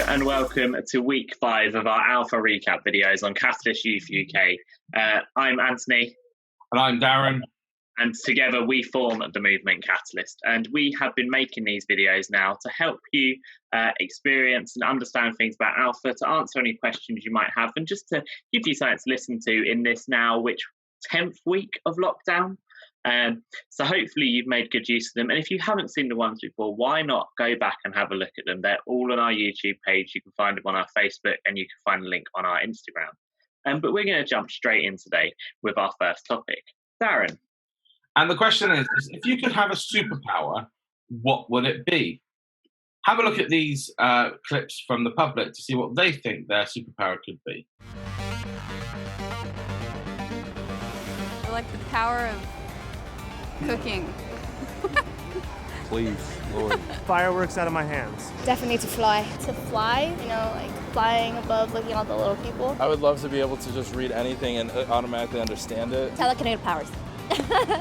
and welcome to week 5 of our Alpha recap videos on Catalyst Youth UK. I'm Antony. And I'm Darren. And together we form the movement Catalyst. And we have been making these videos now to help you experience and understand things about Alpha, to answer any questions you might have, and just to give you something to listen to in this now, 10th week of lockdown. So hopefully you've made good use of them. And if you haven't seen the ones before, why not go back and have a look at them? They're all on our YouTube page. You can find them on our Facebook, and you can find a link on our Instagram. But we're going to jump straight in today with our first topic. Darren. And the question is, if you could have a superpower, what would it be? Have a look at these clips from the public to see what they think their superpower could be. I like the power of cooking. Please, Lord. Fireworks out of my hands. Definitely to fly. To fly, like flying above, looking at all the little people. I would love to be able to just read anything and automatically understand it. Telekinetic powers.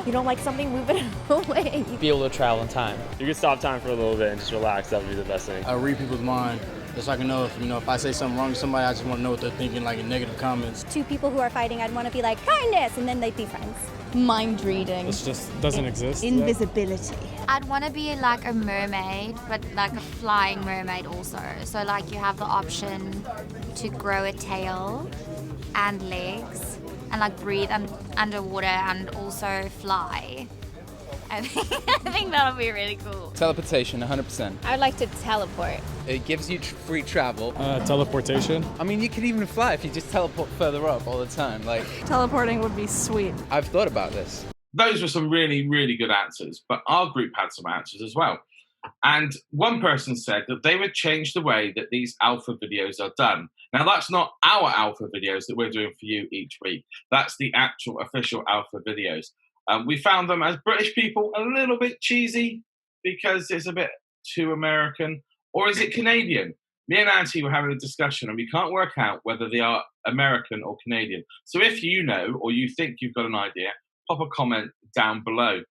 You don't like something, move it away. Be able to travel in time. You could stop time for a little bit and just relax. That would be the best thing. I read people's mind. Just so I can know if I say something wrong to somebody, I just want to know what they're thinking, like in negative comments. Two people who are fighting, I'd want to be like, kindness, and then they'd be friends. Mind reading. This just doesn't exist. Invisibility. I'd want to be like a mermaid, but like a flying mermaid also. So like you have the option to grow a tail and legs and like breathe underwater and also fly. I think that'll be really cool. Teleportation, 100%. I'd like to teleport. It gives you free travel. Teleportation. I mean, you could even fly if you just teleport further up all the time. Teleporting would be sweet. I've thought about this. Those were some really, really good answers, but our group had some answers as well. And one person said that they would change the way that these alpha videos are done. Now, that's not our alpha videos that we're doing for you each week. That's the actual official alpha videos. We found them, as British people, a little bit cheesy because it's a bit too American. Or is it Canadian? Me and Auntie were having a discussion and we can't work out whether they are American or Canadian. So if you know or you think you've got an idea, pop a comment down below.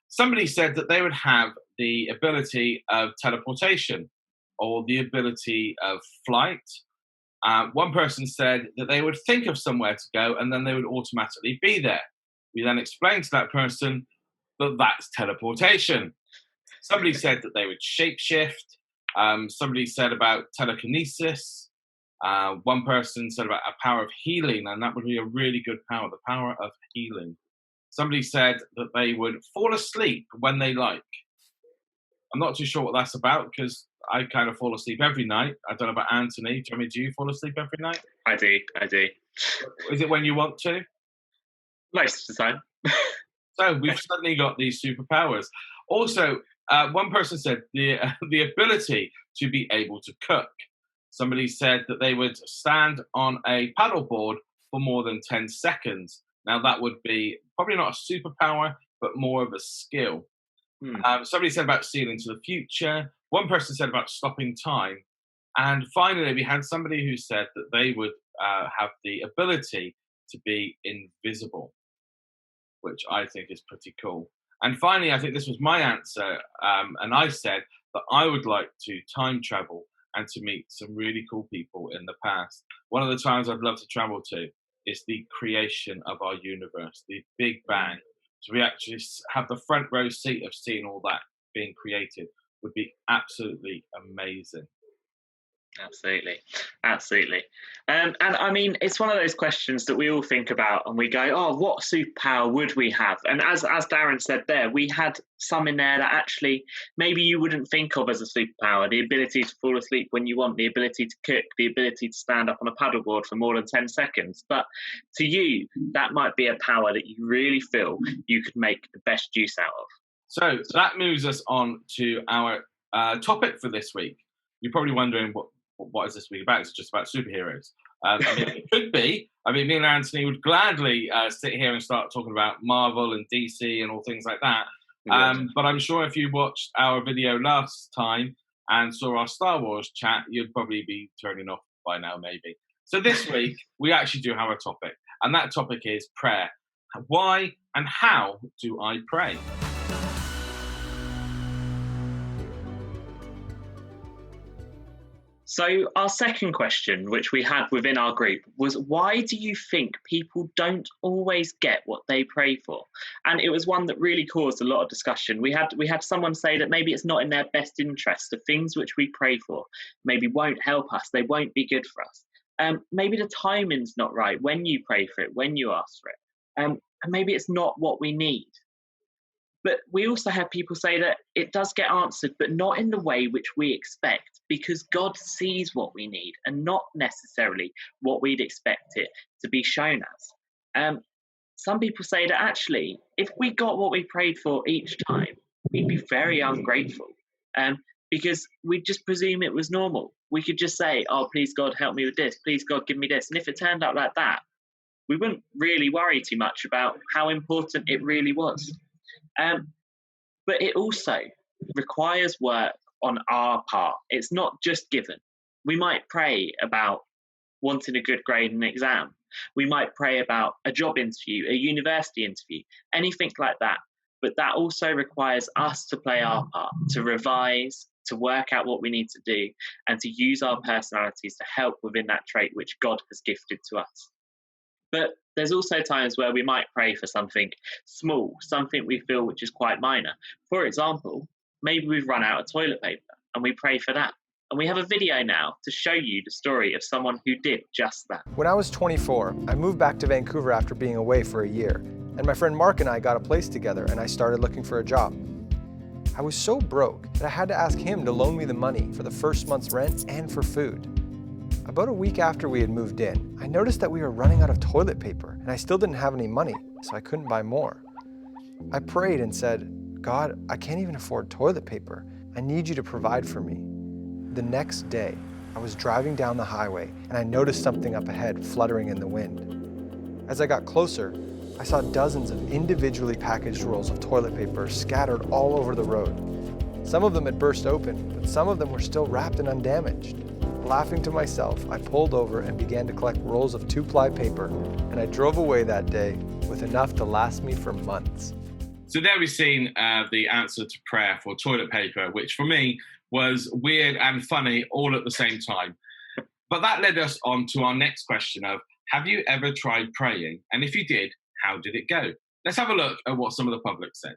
Somebody said that they would have the ability of teleportation or the ability of flight. One person said that they would think of somewhere to go and then they would automatically be there. We then explained to that person that that's teleportation. Somebody said that they would shapeshift. Somebody said about telekinesis. One person said about a power of healing, and that would be a really good power, the power of healing. Somebody said that they would fall asleep when they like. I'm not too sure what that's about because I kind of fall asleep every night. I don't know about Antony. Do you fall asleep every night? I do. Is it when you want to? Most of the time. So we've suddenly got these superpowers. Also, one person said the ability to be able to cook. Somebody said that they would stand on a paddleboard for more than 10 seconds. Now, that would be probably not a superpower, but more of a skill. Somebody said about seeing into the future. One person said about stopping time. And finally, we had somebody who said that they would have the ability to be invisible, which I think is pretty cool. And finally, I think this was my answer, and I said that I would like to time travel and to meet some really cool people in the past. One of the times I'd love to travel to is the creation of our universe, the Big Bang. So we actually have the front row seat of seeing all that being created would be absolutely amazing. Absolutely. And I mean, it's one of those questions that we all think about and we go, oh, what superpower would we have? And as Darren said there, we had some in there that actually maybe you wouldn't think of as a superpower. The ability to fall asleep when you want, the ability to cook, the ability to stand up on a paddleboard for more than 10 seconds. But to you, that might be a power that you really feel you could make the best use out of. So that moves us on to our topic for this week. You're probably wondering what is this week about? It's just about superheroes. It could be. Me and Antony would gladly sit here and start talking about Marvel and DC and all things like that. But I'm sure if you watched our video last time and saw our Star Wars chat, you'd probably be turning off by now, maybe. So this week, we actually do have a topic. And that topic is prayer. Why and how do I pray? So our second question, which we had within our group, was why do you think people don't always get what they pray for? And it was one that really caused a lot of discussion. We had someone say that maybe it's not in their best interest. The things which we pray for maybe won't help us. They won't be good for us. Maybe the timing's not right when you pray for it, when you ask for it. And maybe it's not what we need. But we also have people say that it does get answered, but not in the way which we expect, because God sees what we need and not necessarily what we'd expect it to be shown as. Some people say that actually, if we got what we prayed for each time, we'd be very ungrateful, because we'd just presume it was normal. We could just say, oh, please God, help me with this. Please God, give me this. And if it turned out like that, we wouldn't really worry too much about how important it really was. But it also requires work on our part. It's not just given. We might pray about wanting a good grade in an exam. We might pray about a job interview, a university interview, anything like that. But that also requires us to play our part, to revise, to work out what we need to do, and to use our personalities to help within that trait which God has gifted to us. But there's also times where we might pray for something small, something we feel which is quite minor. For example, maybe we've run out of toilet paper and we pray for that. And we have a video now to show you the story of someone who did just that. When I was 24, I moved back to Vancouver after being away for a year. And my friend Mark and I got a place together and I started looking for a job. I was so broke that I had to ask him to loan me the money for the first month's rent and for food. About a week after we had moved in, I noticed that we were running out of toilet paper and I still didn't have any money, so I couldn't buy more. I prayed and said, God, I can't even afford toilet paper. I need you to provide for me. The next day, I was driving down the highway and I noticed something up ahead fluttering in the wind. As I got closer, I saw dozens of individually packaged rolls of toilet paper scattered all over the road. Some of them had burst open, but some of them were still wrapped and undamaged. Laughing to myself, I pulled over and began to collect rolls of 2-ply paper, and I drove away that day with enough to last me for months. So there we've seen the answer to prayer for toilet paper, which for me was weird and funny all at the same time. But that led us on to our next question of, have you ever tried praying? And if you did, how did it go? Let's have a look at what some of the public said.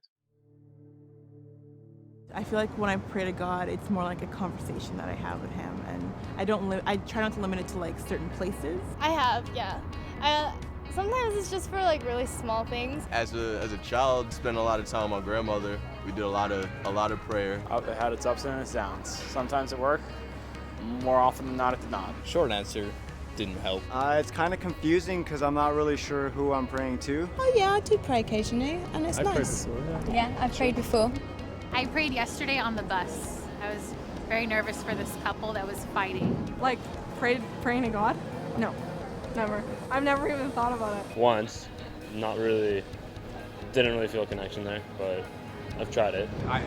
I feel like when I pray to God, it's more like a conversation that I have with Him, and I try not to limit it to like certain places. I have, yeah. Sometimes it's just for like really small things. As a child, spent a lot of time with my grandmother. We did a lot of prayer. It had its ups and its downs. Sometimes it worked. More often than not, it did not. Short answer, didn't help. It's kind of confusing because I'm not really sure who I'm praying to. Oh yeah, I do pray occasionally, and it's nice. Prayed before, Yeah, I've prayed before. I prayed yesterday on the bus. I was very nervous for this couple that was fighting. Like, praying to God? No, never. I've never even thought about it. Once, didn't really feel a connection there, but I've tried it. I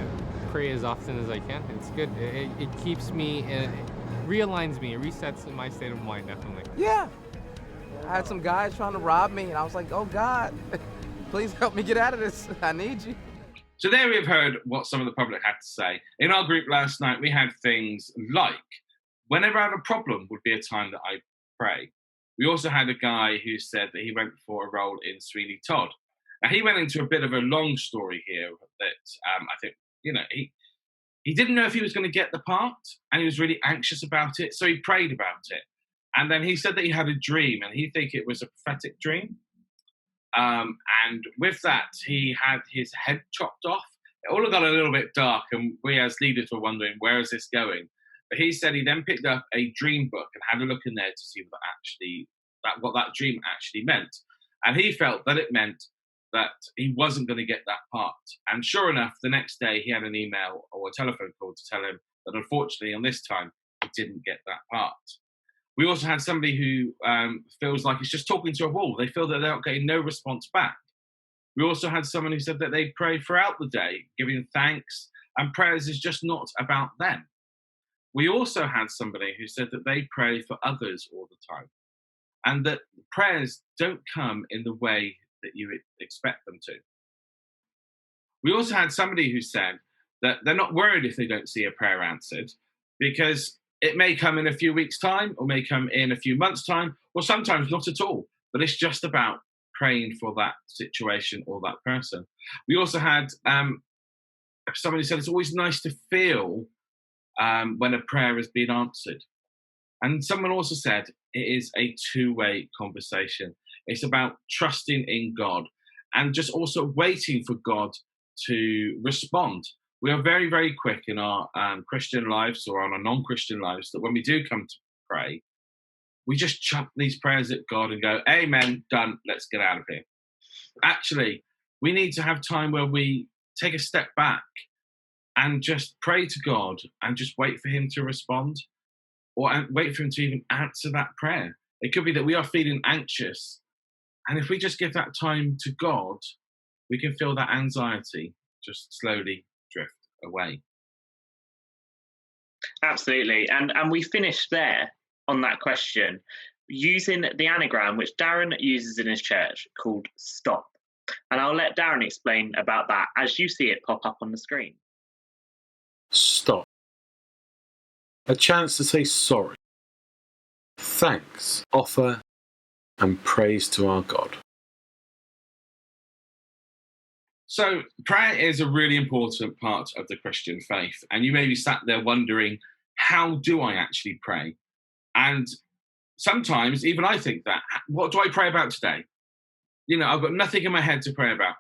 pray as often as I can. It's good. It keeps me, it realigns me, it resets my state of mind, definitely. Yeah. I had some guys trying to rob me, and I was like, oh God, please help me get out of this. I need you. So there we've heard what some of the public had to say. In our group last night, we had things like, whenever I have a problem would be a time that I pray. We also had a guy who said that he went for a role in Sweeney Todd. Now, he went into a bit of a long story here that I think, he didn't know if he was going to get the part, and he was really anxious about it, so he prayed about it. And then he said that he had a dream, and he think it was a prophetic dream. And with that, he had his head chopped off. It all got a little bit dark, and we as leaders were wondering, where is this going? But he said he then picked up a dream book and had a look in there to see what that dream actually meant. And he felt that it meant that he wasn't going to get that part. And sure enough, the next day he had an email or a telephone call to tell him that unfortunately on this time, he didn't get that part. We also had somebody who feels like it's just talking to a wall. They feel that they're not getting no response back. We also had someone who said that they pray throughout the day, giving thanks, and prayers is just not about them. We also had somebody who said that they pray for others all the time, and that prayers don't come in the way that you expect them to. We also had somebody who said that they're not worried if they don't see a prayer answered, because It may come in a few weeks' time, or may come in a few months' time, or sometimes not at all. But it's just about praying for that situation or that person. We also had somebody said it's always nice to feel when a prayer has been answered. And someone also said it is a two-way conversation. It's about trusting in God and just also waiting for God to respond. We are very, very quick in our Christian lives or on our non-Christian lives that when we do come to pray, we just chuck these prayers at God and go, amen, done, let's get out of here. Actually, we need to have time where we take a step back and just pray to God and just wait for him to respond, or wait for him to even answer that prayer. It could be that we are feeling anxious, and if we just give that time to God, we can feel that anxiety just slowly drift away. Absolutely. And we finished there on that question using the anagram which Darren uses in his church called STOP. And I'll let Darren explain about that as you see it pop up on the screen. Stop. A chance to say sorry, thanks, offer, and praise to our God. So prayer is a really important part of the Christian faith. And you may be sat there wondering, how do I actually pray? And sometimes even I think that, what do I pray about today? You know, I've got nothing in my head to pray about.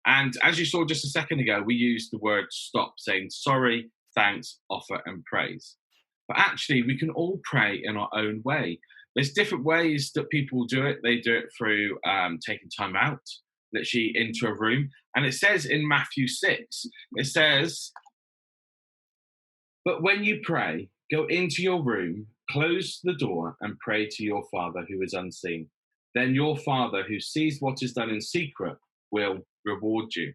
And as you saw just a second ago, we used the word stop, saying sorry, thanks, offer, and praise. But actually, we can all pray in our own way. There's different ways that people do it. They do it through taking time out, literally into a room. And it says in Matthew 6, it says, but when you pray, go into your room, close the door, and pray to your Father who is unseen. Then your Father who sees what is done in secret will reward you.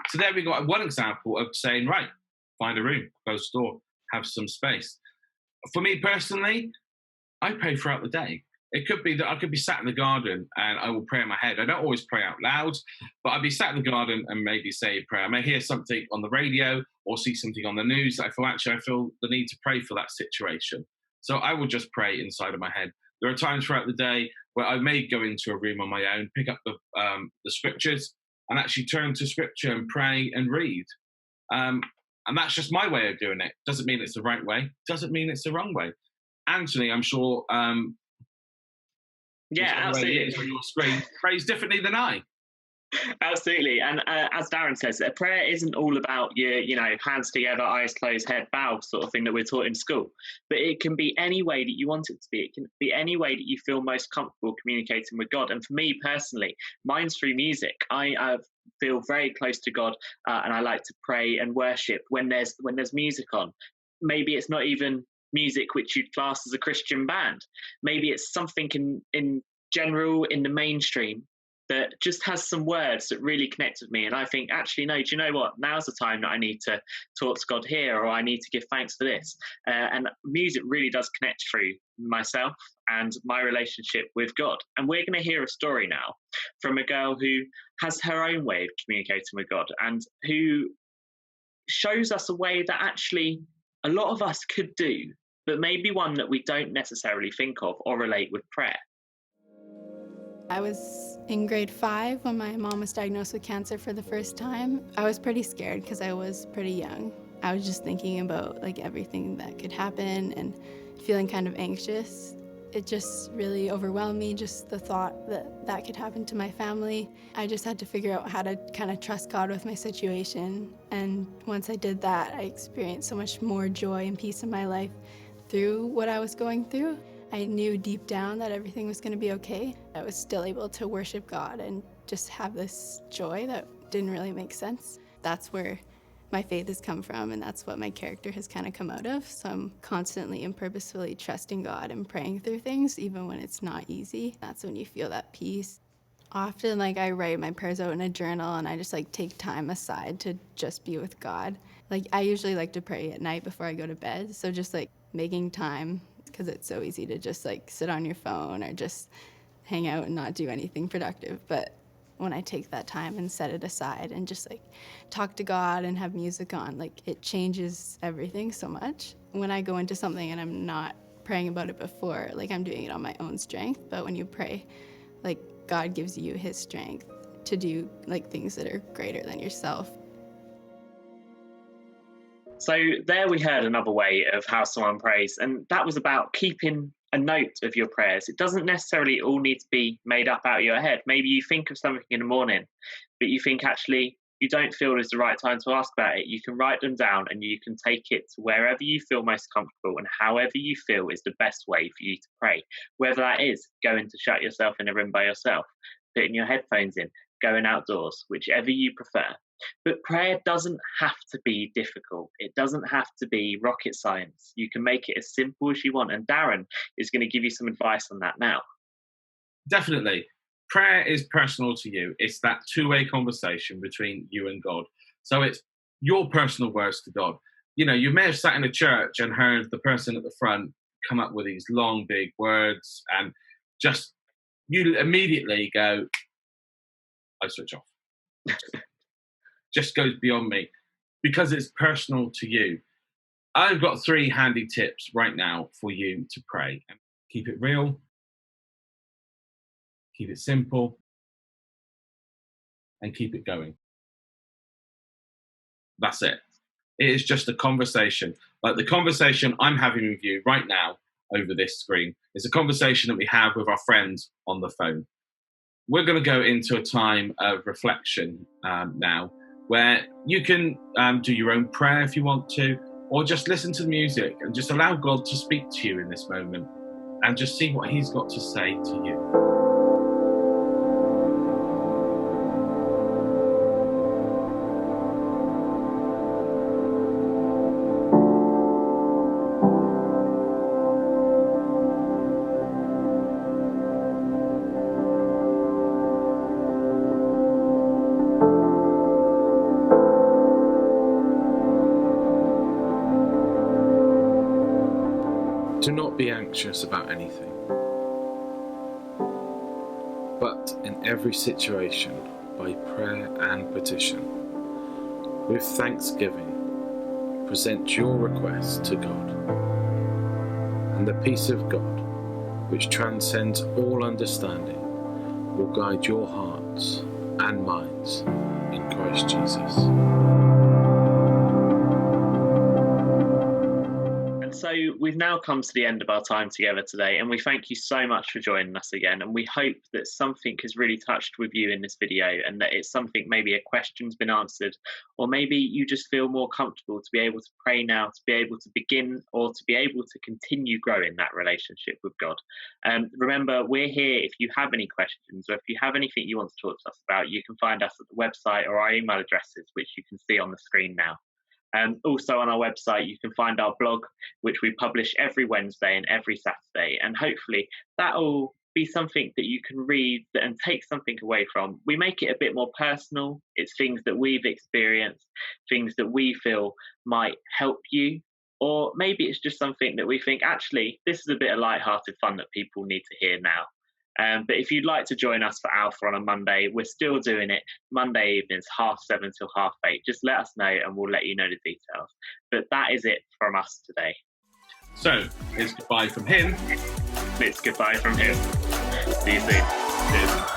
So there we got one example of saying, right, find a room, close the door, have some space. For me personally, I pray throughout the day. It could be that I could be sat in the garden and I will pray in my head. I don't always pray out loud, but I'd be sat in the garden and maybe say a prayer. I may hear something on the radio or see something on the news that I feel the need to pray for that situation. So I will just pray inside of my head. There are times throughout the day where I may go into a room on my own, pick up the scriptures and actually turn to scripture and pray and read. And that's just my way of doing it. Doesn't mean it's the right way. Doesn't mean it's the wrong way. Antony, I'm sure... absolutely. On your screen, prays differently than I. Absolutely. And as Darren says, a prayer isn't all about your, hands together, eyes closed, head bowed sort of thing that we're taught in school. But it can be any way that you want it to be. It can be any way that you feel most comfortable communicating with God. And for me personally, mine's through music. I feel very close to God, and I like to pray and worship when there's music on. Maybe it's not even music which you'd class as a Christian band. Maybe it's something in general in the mainstream that just has some words that really connect with me. And I think, actually, no, do you know what? Now's the time that I need to talk to God here, or I need to give thanks for this. And music really does connect through myself and my relationship with God. And we're going to hear a story now from a girl who has her own way of communicating with God and who shows us a way that actually a lot of us could do, but maybe one that we don't necessarily think of or relate with prayer. I was in grade 5 when my mom was diagnosed with cancer for the first time. I was pretty scared because I was pretty young. I was just thinking about everything that could happen and feeling kind of anxious. It just really overwhelmed me, just the thought that could happen to my family. I just had to figure out how to kind of trust God with my situation. And once I did that, I experienced so much more joy and peace in my life through what I was going through. I knew deep down that everything was going to be okay. I was still able to worship God and just have this joy that didn't really make sense. That's where my faith has come from, and that's what my character has kind of come out of. So I'm constantly and purposefully trusting God and praying through things, even when it's not easy. That's when you feel that peace. Often, I write my prayers out in a journal, and I just take time aside to just be with God. I usually like to pray at night before I go to bed, so just making time, because it's so easy to just sit on your phone or just hang out and not do anything productive. But when I take that time and set it aside and just talk to God and have music on, it changes everything so much. when I go into something and I'm not praying about it before, like I'm doing it on my own strength. But when you pray, like God gives you his strength to do like things that are greater than yourself. So there we heard another way of how someone prays, and that was about keeping a note of your prayers. It doesn't necessarily all need to be made up out of your head. Maybe you think of something in the morning, but you think actually you don't feel it's the right time to ask about it. You can write them down and you can take it to wherever you feel most comfortable and however you feel is the best way for you to pray. Whether that is going to shut yourself in a room by yourself, putting your headphones in, going outdoors, whichever you prefer. But prayer doesn't have to be difficult. It doesn't have to be rocket science. You can make it as simple as you want. And Darren is going to give you some advice on that now. Definitely. Prayer is personal to you. It's that two-way conversation between you and God. So it's your personal words to God. You know, you may have sat in a church and heard the person at the front come up with these long, big words, and just you immediately go, I switch off. Just goes beyond me because it's personal to you. I've got 3 handy tips right now for you to pray. Keep it real, keep it simple, and keep it going. That's it. It is just a conversation. Like the conversation I'm having with you right now over this screen is a conversation that we have with our friends on the phone. We're going to go into a time of reflection now, where you can do your own prayer if you want to, or just listen to the music and just allow God to speak to you in this moment and just see what he's got to say to you. Do not be anxious about anything, but in every situation, by prayer and petition, with thanksgiving, present your requests to God. And the peace of God, which transcends all understanding, will guide your hearts and minds in Christ Jesus. So we've now come to the end of our time together today, and we thank you so much for joining us again, and we hope that something has really touched with you in this video, and that it's something, maybe a question's been answered, or maybe you just feel more comfortable to be able to pray now, to be able to begin or to be able to continue growing that relationship with God. Remember, we're here if you have any questions, or if you have anything you want to talk to us about, you can find us at the website or our email addresses, which you can see on the screen now. Also on our website, you can find our blog, which we publish every Wednesday and every Saturday. And hopefully that will be something that you can read and take something away from. We make it a bit more personal. It's things that we've experienced, things that we feel might help you. Or maybe it's just something that we think, actually, this is a bit of lighthearted fun that people need to hear now. But if you'd like to join us for Alpha on a Monday, we're still doing it Monday evenings, 7:30 till 8:30. Just let us know and we'll let you know the details. But that is it from us today. So, it's goodbye from him. It's goodbye from him. See you soon. Cheers.